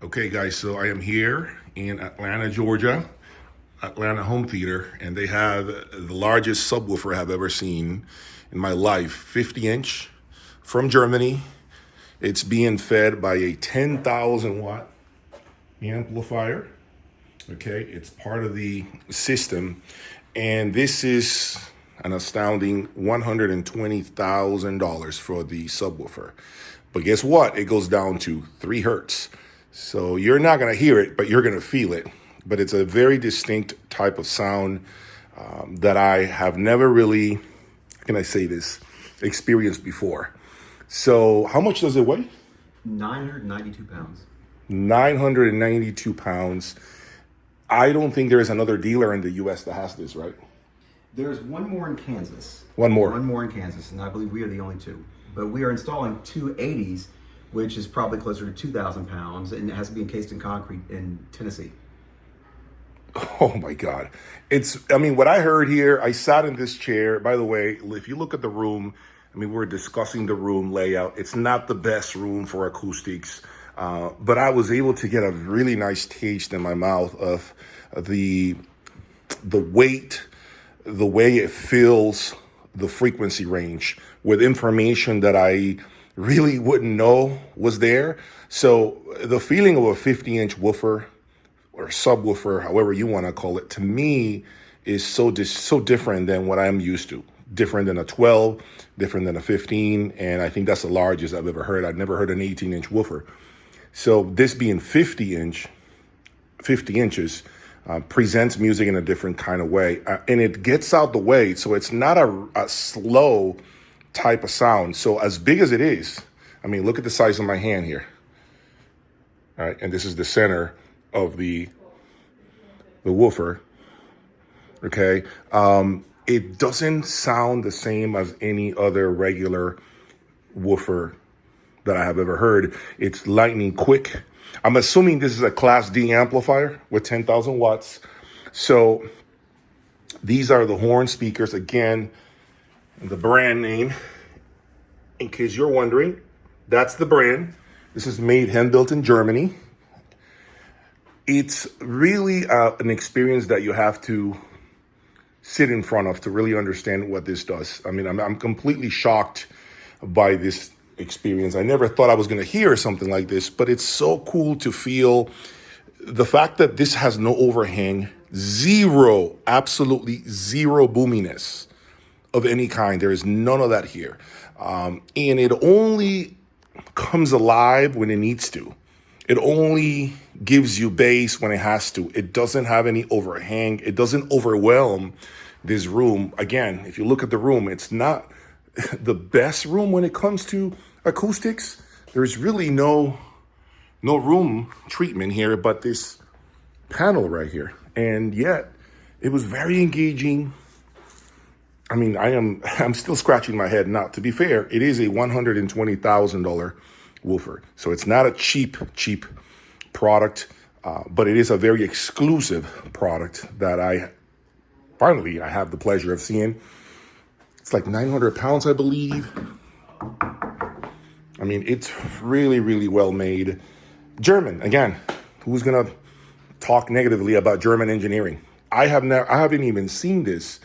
Okay, guys, so I am here in Atlanta, Georgia, Atlanta Home Theater, and they have the largest subwoofer I've ever seen in my life, 50-inch from Germany. It's being fed by a 10,000 watt amplifier. Okay, it's part of the system, and this is an astounding $120,000 for the subwoofer. But guess what? It goes down to 3 hertz. So you're not going to hear it, but you're going to feel it. But it's a very distinct type of sound that I have never really, how can I say this, experienced before. So how much does it weigh? 992 pounds. 992 pounds. I don't think there is another dealer in the U.S. that has this, right? There's one more in Kansas. One more. One more in Kansas, and I believe we are the only two. But we are installing two 80s, which is probably closer to 2,000 pounds, and it has to be encased in concrete in Tennessee. Oh my God. What I heard here, I sat in this chair. By the way, if you look at the room, we're discussing the room layout. It's not the best room for acoustics, but I was able to get a really nice taste in my mouth of the weight, the way it fills the frequency range with information that I really wouldn't know was there. So the feeling of a 50-inch woofer or subwoofer, however you want to call it, to me is so different than what I'm used to. Different than a 12, different than a 15, and I think that's the largest I've ever heard. I've never heard an 18-inch woofer. So this being 50 inches, presents music in a different kind of way, and it gets out the way, so it's not a slow type of sound. So as big as it is, look at the size of my hand here. All right, and this is the center of the woofer. Okay, it doesn't sound the same as any other regular woofer that I have ever heard. It's lightning quick. I'm assuming this is a Class D amplifier with 10,000 watts. So these are the horn speakers. Again, the brand name, in case you're wondering, that's the brand. This is made, hand-built in Germany. It's really an experience that you have to sit in front of to really understand what this does. I'm completely shocked by this experience. I never thought I was going to hear something like this, but it's so cool to feel the fact that this has no overhang, absolutely zero boominess of any kind. There is none of that here. And it only comes alive when it needs to. It only gives you bass when it has to. It doesn't have any overhang. It doesn't overwhelm this room. Again, if you look at the room, it's not the best room when it comes to acoustics. There's really no room treatment here, but this panel right here. And yet it was very engaging. I'm still scratching my head. Now, to be fair, it is a $120,000 woofer. So it's not a cheap product, but it is a very exclusive product that I have the pleasure of seeing. It's like 900 pounds, I believe. It's really, really well made. German, again, who's going to talk negatively about German engineering? I haven't even seen this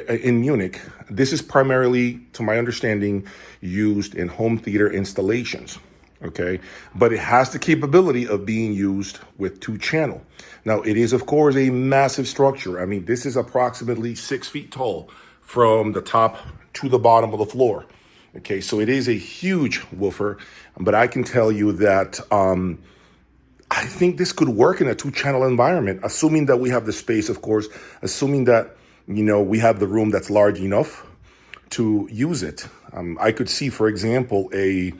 in Munich. This is primarily, to my understanding, used in home theater installations. Okay, but it has the capability of being used with 2-channel. Now, it is, of course, a massive structure. This is approximately 6 feet tall from the top to the bottom of the floor. Okay, so it is a huge woofer, but I can tell you that I think this could work in a 2-channel environment, assuming that we have the space, of course, assuming that, we have the room that's large enough to use it. I could see, for example, a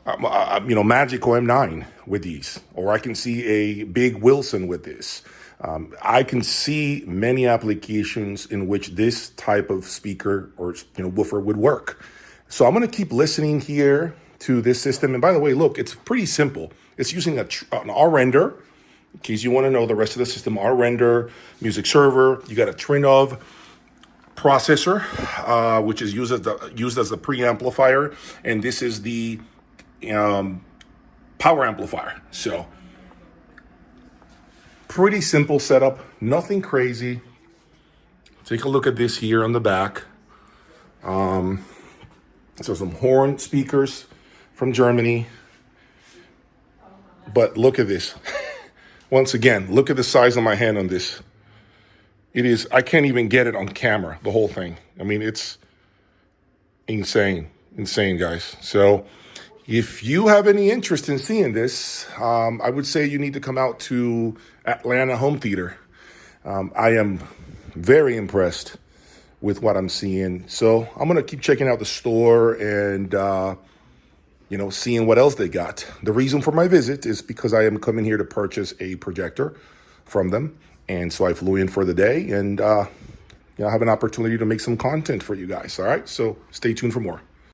Magico M9 with these, or I can see a big Wilson with this. I can see many applications in which this type of speaker or woofer would work. So I'm going to keep listening here to this system. And by the way, look, it's pretty simple. It's using an R-Render. In case you want to know the rest of the system, R-Render, music server. You got a Trinov processor, which is used as the preamplifier, and this is the power amplifier. So pretty simple setup, nothing crazy. Take a look at this here on the back. So some horn speakers from Germany. But look at this. Once again, look at the size of my hand on this. It is, I can't even get it on camera, the whole thing. I mean, it's insane, guys. So if you have any interest in seeing this, I would say you need to come out to Atlanta Home Theater. I am very impressed with what I'm seeing. So I'm going to keep checking out the store and, seeing what else they got. The reason for my visit is because I am coming here to purchase a projector from them. And so I flew in for the day and, have an opportunity to make some content for you guys. All right. So stay tuned for more.